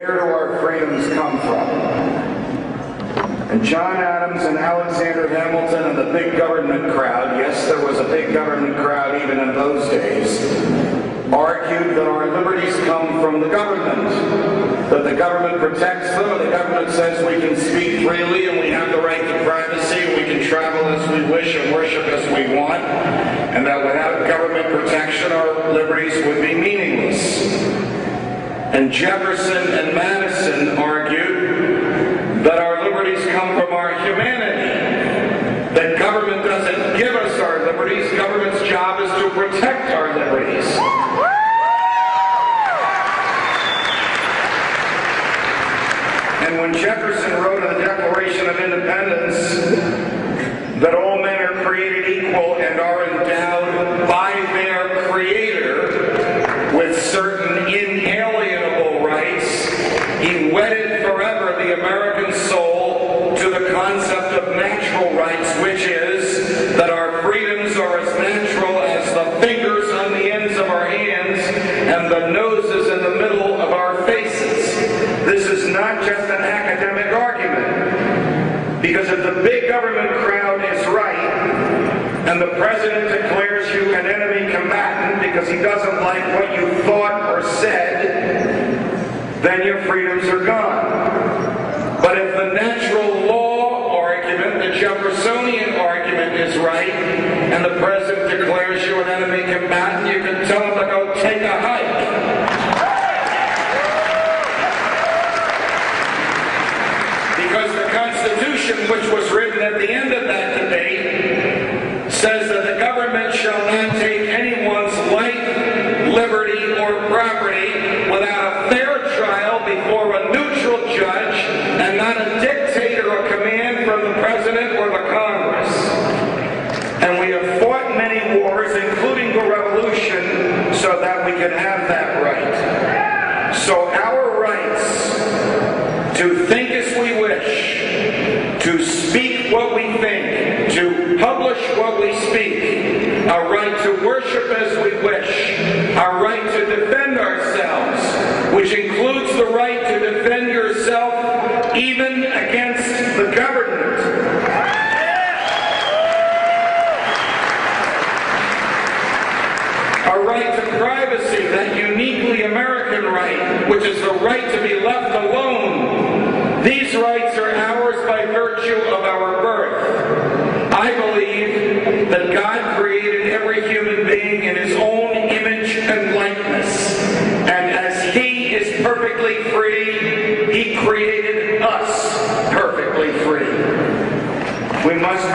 Where do our freedoms come from? And John Adams and Alexander Hamilton and the big government crowd, yes, there was a big government crowd even in those days, argued that our liberties come from the government, that the government protects them, and the government says we can speak freely and we have the right to privacy, we can travel as we wish and worship as we want, and that without government protection our liberties would be meaningless. And Jefferson and Madison argued that our liberties come from our humanity, that government doesn't give us our liberties, government's job is to protect our liberties. And when Jefferson wrote in the Declaration of Independence that all men are created equal and are endowed by their Creator with certain inalienable rights, he wedded forever the American soul to the concept of natural rights, which is that our freedoms are as natural as the fingers on the ends of our hands and the noses in the middle of our faces. This is not just an academic argument, because if the big government crowd is right, and the president declares you an enemy combatant because he doesn't like what you thought or said, then your freedoms are gone. But if the natural law argument, the Jeffersonian argument is right, and the president declares you an enemy combatant, you can tell him to go take a hike. Because the Constitution, which was written at the end of that debate, says that the government shall not take anyone's life, liberty, or property without a fair trial before a neutral judge, and not a dictate or a command from the president or the Congress. And we have fought many wars, including the Revolution, so that we can have that right. So our rights to think as we wish, to speak what we think, to publish what we speak, our right to worship as we wish, our right to defend ourselves, which includes the right to defend yourself even against the government. Our right to privacy, that uniquely American right, which is the right to be left alone. These rights are ours by virtue of our birth. I believe that God created every human being in His own image and likeness. And as He is perfectly free, He created us perfectly free. We must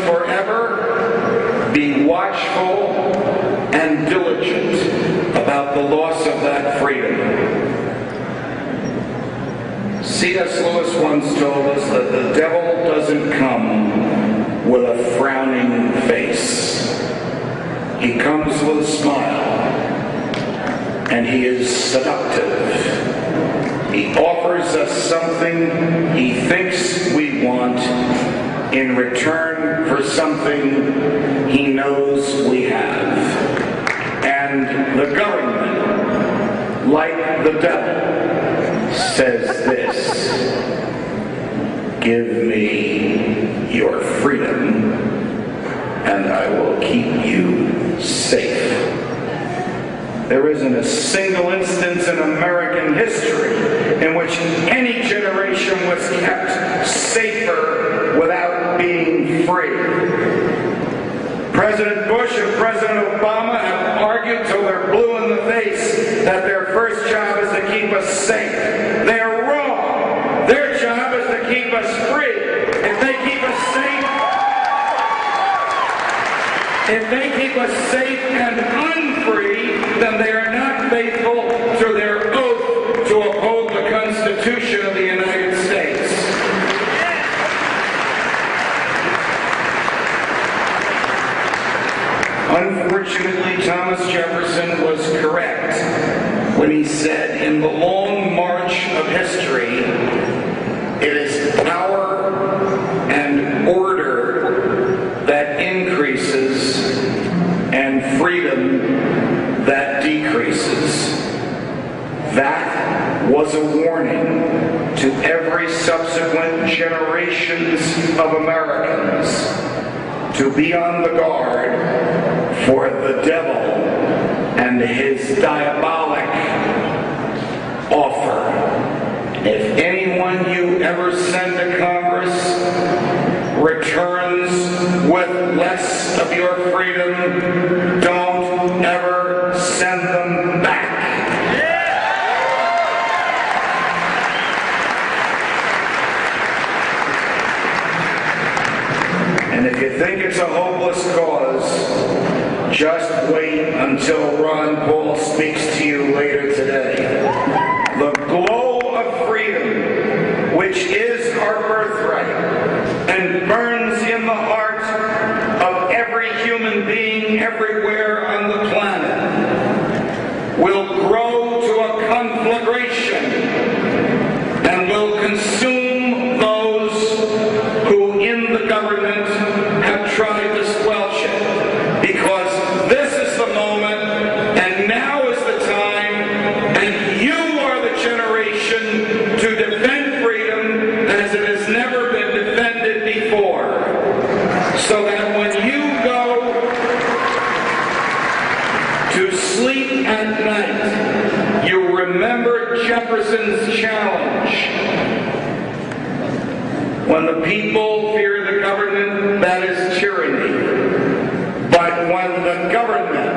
forever be watchful and diligent about the loss of that freedom. C.S. Lewis once told us that the devil doesn't come with a frowning face. He comes with a smile, and he is seductive. He offers us something he thinks we want in return for something he knows we have. And the government, like the devil, says this: give me your freedom, and I will keep you safe. There isn't a single instance in American history in which any generation was kept safer without being free. President Bush and President Obama have argued till they're blue in the face that their first job is to keep us safe. They're wrong. Their job is to keep us free. If they keep us safe and unfree, then they are not faithful to their oath to uphold the Constitution of the United States. Unfortunately, Thomas Jefferson was correct when he said, in the long march of history, it is power and order that increases and freedom that decreases. That was a warning to every subsequent generations of Americans to be on the guard for the devil and his diabolic offer. If anyone you ever send to Congress returns with less of your freedom, don't ever send them back. And if you think it's a hopeless cause, just wait until Ron Paul speaks to you later today. The glow of freedom, which is our birthright, and burns in the heart of every human being everywhere on the planet, will grow to a conflagration and will consume those who in the government have tried to squelch it. Because this is the moment, and now is the time, and you are the generation to defend freedom as it has never been defended before. So that when you go to sleep at night, you remember Jefferson's challenge. When the people fear the government, that is tyranny. But when the government